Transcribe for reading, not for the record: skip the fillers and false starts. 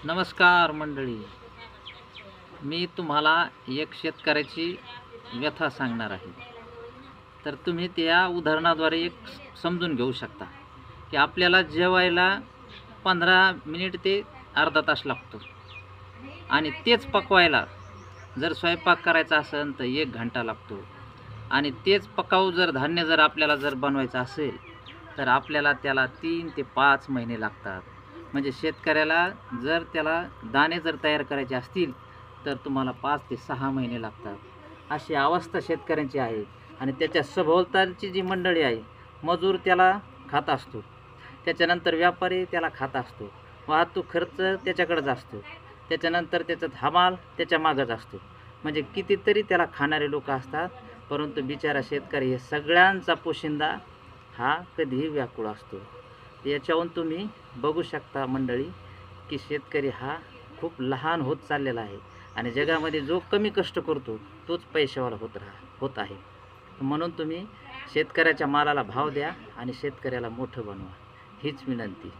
नमस्कार मंडळी, मी तुम्हाला एक शेतकऱ्याची व्यथा सांगणार आहे. तर तुम्ही त्या उदाहरणाद्वारे एक समजून घेऊ शकता की आपल्याला जेवायला 15 मिनिट ते अर्धा तास लागतो आणि तेच पकवायला जर स्वयंपाक करायचा असेल तर 1 घंटा लागतो आणि तेच पकाऊ जर धान्य जर आपल्याला जर बनवायचं असेल तर आपल्याला त्याला 3 ते 5 महिने लागतात. म्हणजे शेतकऱ्याला जर त्याला दाणे जर तयार करायचे असतील तर तुम्हाला 5 ते 6 महिने लागतात. अशी अवस्था शेतकऱ्यांची आहे. आणि त्याच्या सभोवतालची जी मंडळी आहे, मजूर त्याला खात असतो, त्याच्यानंतर व्यापारी त्याला खात असतो, वाहतूक खर्च त्याच्याकडेच असतो, त्याच्यानंतर त्याचा हमाल त्याच्या मागच असतो. म्हणजे कितीतरी त्याला खाणारे लोक असतात, परंतु बिचारा शेतकरी हे सगळ्यांचा पोशिंदा हा कधीही व्याकुळ असतो. याच्यावरून तुम्ही बघू शकता मंडळी की शेतकरी हा खूप लहान होत चाललेला आहे आणि जगामध्ये जो कमी कष्ट करतो तोच पैशावाला होत आहे. म्हणून तुम्ही शेतकऱ्याच्या मालाला भाव द्या आणि शेतकऱ्याला मोठं बनवा, हीच विनंती.